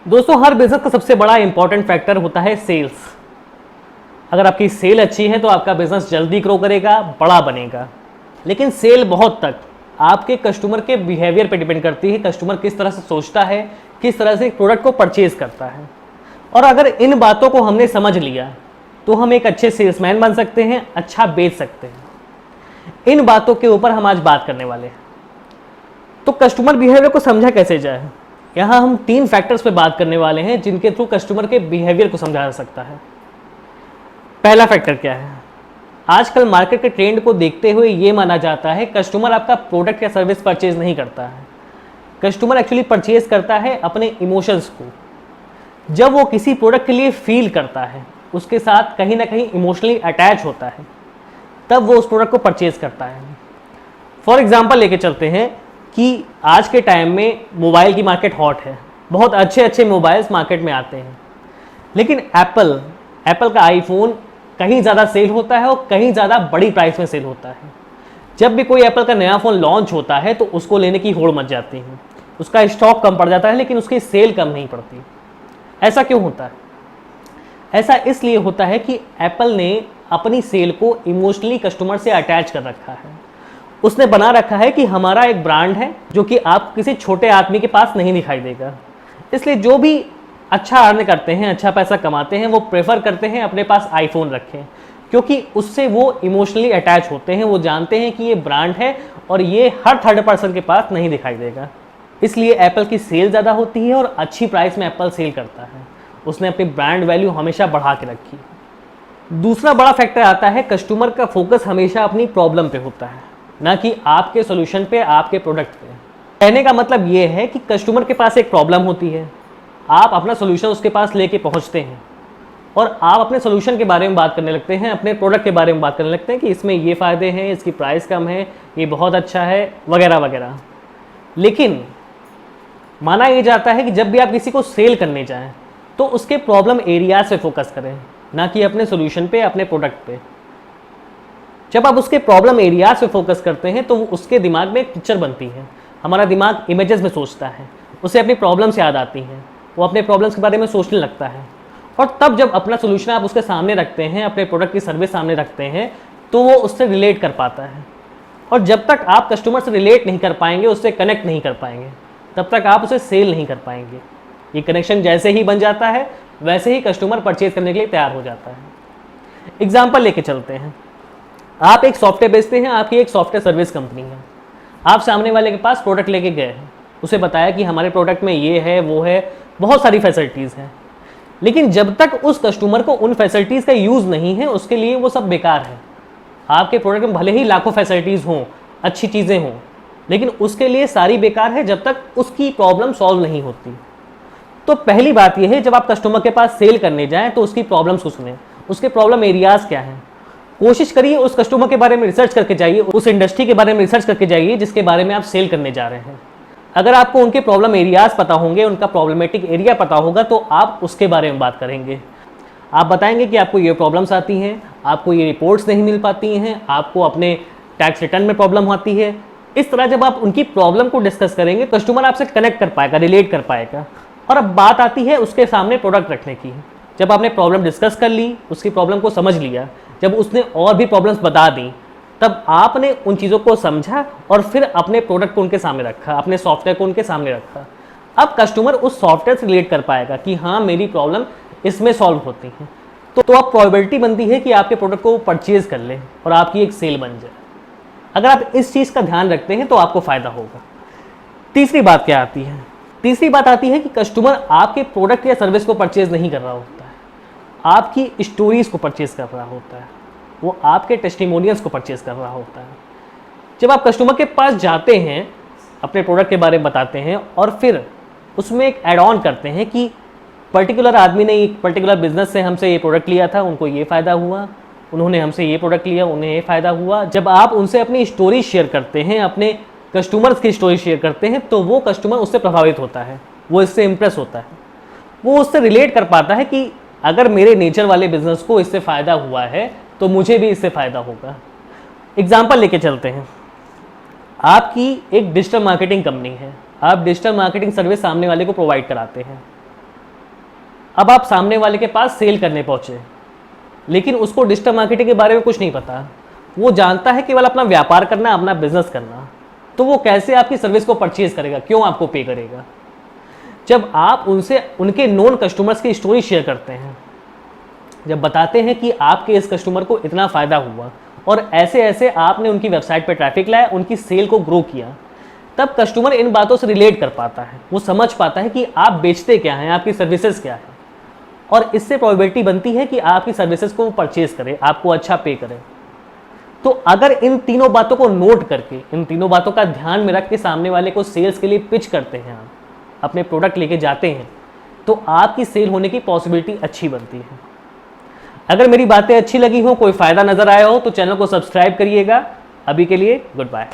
दोस्तों, हर बिजनेस का सबसे बड़ा इंपॉर्टेंट फैक्टर होता है सेल्स। अगर आपकी सेल अच्छी है तो आपका बिजनेस जल्दी ग्रो करेगा, बड़ा बनेगा। लेकिन सेल बहुत तक आपके कस्टमर के बिहेवियर पे डिपेंड करती है। कस्टमर किस तरह से सोचता है, किस तरह से प्रोडक्ट को परचेज करता है। और अगर इन बातों को हमने समझ लिया तो हम एक अच्छे सेल्समैन बन सकते हैं, अच्छा बेच सकते हैं। इन बातों के ऊपर हम आज बात करने वाले हैं। तो कस्टमर बिहेवियर को समझा कैसे जाए, यहाँ हम 3 फैक्टर्स पे बात करने वाले हैं जिनके थ्रू कस्टमर के बिहेवियर को समझा जा सकता है। पहला फैक्टर क्या है? आजकल मार्केट के ट्रेंड को देखते हुए ये माना जाता है कस्टमर आपका प्रोडक्ट या सर्विस परचेज नहीं करता है। कस्टमर एक्चुअली परचेज करता है अपने इमोशंस को। जब वो किसी प्रोडक्ट के लिए फील करता है, उसके साथ कहीं ना कहीं इमोशनली अटैच होता है, तब वो उस प्रोडक्ट को परचेज करता है। फॉर एग्जाम्पल लेके चलते हैं कि आज के टाइम में मोबाइल की मार्केट हॉट है, बहुत अच्छे अच्छे मोबाइल्स मार्केट में आते हैं। लेकिन एप्पल का आईफोन कहीं ज़्यादा सेल होता है और कहीं ज़्यादा बड़ी प्राइस में सेल होता है। जब भी कोई एप्पल का नया फ़ोन लॉन्च होता है तो उसको लेने की होड़ मच जाती है। उसका स्टॉक कम पड़ जाता है लेकिन उसकी सेल कम नहीं पड़ती। ऐसा क्यों होता है? ऐसा इसलिए होता है कि एप्पल ने अपनी सेल को इमोशनली कस्टमर से अटैच कर रखा है। उसने बना रखा है कि हमारा एक ब्रांड है जो कि आप किसी छोटे आदमी के पास नहीं दिखाई देगा। इसलिए जो भी अच्छा अर्न करते हैं, अच्छा पैसा कमाते हैं, वो प्रेफर करते हैं अपने पास आईफोन रखें, क्योंकि उससे वो इमोशनली अटैच होते हैं। वो जानते हैं कि ये ब्रांड है और ये हर थर्ड पर्सन के पास नहीं दिखाई देगा। इसलिए एप्पल की सेल ज़्यादा होती है और अच्छी प्राइस में एप्पल सेल करता है। उसने अपनी ब्रांड वैल्यू हमेशा बढ़ा के रखी। दूसरा बड़ा फैक्टर आता है कस्टमर का फोकस हमेशा अपनी प्रॉब्लम पे होता है, ना कि आपके सोल्यूशन पे, आपके प्रोडक्ट पे। कहने का मतलब ये है कि कस्टमर के पास एक प्रॉब्लम होती है, आप अपना सोल्यूशन उसके पास लेके पहुंचते हैं और आप अपने सोल्यूशन के बारे में बात करने लगते हैं, अपने प्रोडक्ट के बारे में बात करने लगते हैं कि इसमें ये फ़ायदे हैं, इसकी प्राइस कम है, ये बहुत अच्छा है, वगैरह वगैरह। लेकिन माना ये जाता है कि जब भी आप किसी को सेल करने जाएं तो उसके प्रॉब्लम एरियाज पे फोकस करें, ना कि अपने सोल्यूशन पे, अपने प्रोडक्ट पे। जब आप उसके प्रॉब्लम एरियाज पे फोकस करते हैं तो उसके दिमाग में एक पिक्चर बनती है। हमारा दिमाग इमेजेस में सोचता है, उसे अपनी प्रॉब्लम्स याद आती हैं, वो अपने प्रॉब्लम्स के बारे में सोचने लगता है। और तब जब अपना सोल्यूशन आप उसके सामने रखते हैं, अपने प्रोडक्ट की सर्विस सामने रखते हैं, तो वो उससे रिलेट कर पाता है। और जब तक आप कस्टमर से रिलेट नहीं कर पाएंगे, उससे कनेक्ट नहीं कर पाएंगे, तब तक आप उसे सेल नहीं कर पाएंगे। ये कनेक्शन जैसे ही बन जाता है वैसे ही कस्टमर परचेज करने के लिए तैयार हो जाता है। एग्जाम्पल लेके चलते हैं। आप एक सॉफ्टवेयर बेचते हैं, आपकी एक सॉफ्टवेयर सर्विस कंपनी है। आप सामने वाले के पास प्रोडक्ट लेके गए हैं, उसे बताया कि हमारे प्रोडक्ट में ये है, वो है, बहुत सारी फैसिलिटीज़ हैं। लेकिन जब तक उस कस्टमर को उन फैसिलिटीज़ का यूज़ नहीं है, उसके लिए वो सब बेकार है। आपके प्रोडक्ट में भले ही लाखों फैसिलिटीज़ हों, अच्छी चीज़ें हों, लेकिन उसके लिए सारी बेकार है जब तक उसकी प्रॉब्लम सॉल्व नहीं होती। तो पहली बात यह है, जब आप कस्टमर के पास सेल करने जाएं तो उसकी प्रॉब्लम्स को सुनें, उसके प्रॉब्लम एरियाज़ क्या हैं। कोशिश करिए उस कस्टमर के बारे में रिसर्च करके जाइए, उस इंडस्ट्री के बारे में रिसर्च करके जाइए जिसके बारे में आप सेल करने जा रहे हैं। अगर आपको उनके प्रॉब्लम एरियाज़ पता होंगे, उनका प्रॉब्लमेटिक एरिया पता होगा, तो आप उसके बारे में बात करेंगे। आप बताएंगे कि आपको ये प्रॉब्लम्स आती हैं, आपको ये रिपोर्ट्स नहीं मिल पाती हैं, आपको अपने टैक्स रिटर्न में प्रॉब्लम आती है। इस तरह जब आप उनकी प्रॉब्लम को डिस्कस करेंगे, कस्टमर आपसे कनेक्ट कर पाएगा, रिलेट कर पाएगा। और अब बात आती है उसके सामने प्रोडक्ट रखने की। जब आपने प्रॉब्लम डिस्कस कर ली, उसकी प्रॉब्लम को समझ लिया, जब उसने और भी प्रॉब्लम्स बता दी, तब आपने उन चीज़ों को समझा और फिर अपने प्रोडक्ट को उनके सामने रखा, अपने सॉफ्टवेयर को उनके सामने रखा। अब कस्टमर उस सॉफ्टवेयर से रिलेट कर पाएगा कि हाँ, मेरी प्रॉब्लम इसमें सॉल्व होती है। तो अब प्रोबेबिलिटी बनती है कि आपके प्रोडक्ट को परचेज कर ले और आपकी एक सेल बन जाए। अगर आप इस चीज़ का ध्यान रखते हैं तो आपको फ़ायदा होगा। तीसरी बात क्या आती है? तीसरी बात आती है कि कस्टमर आपके प्रोडक्ट या सर्विस को परचेज नहीं कर रहा होता है, आपकी स्टोरीज़ को परचेज कर रहा होता है, वो आपके टेस्टिमोनियल्स को परचेज कर रहा होता है। जब आप कस्टमर के पास जाते हैं, अपने प्रोडक्ट के बारे में बताते हैं और फिर उसमें एक ऐड ऑन करते हैं कि पर्टिकुलर आदमी ने एक पर्टिकुलर बिजनेस से हमसे ये प्रोडक्ट लिया था, उनको ये फ़ायदा हुआ, उन्होंने हमसे ये प्रोडक्ट लिया, उन्हें ये फ़ायदा हुआ। जब आप उनसे अपनी स्टोरी शेयर करते हैं, अपने कस्टमर्स की स्टोरी शेयर करते हैं, तो वो कस्टमर उससे प्रभावित होता है, वो इससे इम्प्रेस होता है, वो उससे रिलेट कर पाता है कि अगर मेरे नेचर वाले बिजनेस को इससे फ़ायदा हुआ है तो मुझे भी इससे फ़ायदा होगा। एग्जाम्पल लेके चलते हैं। आपकी एक डिजिटल मार्केटिंग कंपनी है, आप डिजिटल मार्केटिंग सर्विस सामने वाले को प्रोवाइड कराते हैं। अब आप सामने वाले के पास सेल करने पहुंचे, लेकिन उसको डिजिटल मार्केटिंग के बारे में कुछ नहीं पता, वो जानता है केवल अपना व्यापार करना, अपना बिजनेस करना, तो वो कैसे आपकी सर्विस को परचेज करेगा, क्यों आपको पे करेगा? जब आप उनसे उनके नोन कस्टमर्स की स्टोरी शेयर करते हैं, जब बताते हैं कि आपके इस कस्टमर को इतना फ़ायदा हुआ और ऐसे ऐसे आपने उनकी वेबसाइट पर ट्रैफिक लाया, उनकी सेल को ग्रो किया, तब कस्टमर इन बातों से रिलेट कर पाता है, वो समझ पाता है कि आप बेचते क्या हैं, आपकी सर्विसेज क्या है, और इससे प्रोबेबिलिटी बनती है कि आपकी सर्विसेज को वो परचेज करे, आपको अच्छा पे करे। तो अगर इन तीनों बातों को नोट करके, इन तीनों बातों का ध्यान में रख के सामने वाले को सेल्स के लिए पिच करते हैं, आप अपने प्रोडक्ट लेके जाते हैं, तो आपकी सेल होने की पॉसिबिलिटी अच्छी बनती है। अगर मेरी बातें अच्छी लगी हो, कोई फ़ायदा नज़र आया हो, तो चैनल को सब्सक्राइब करिएगा। अभी के लिए गुड बाय।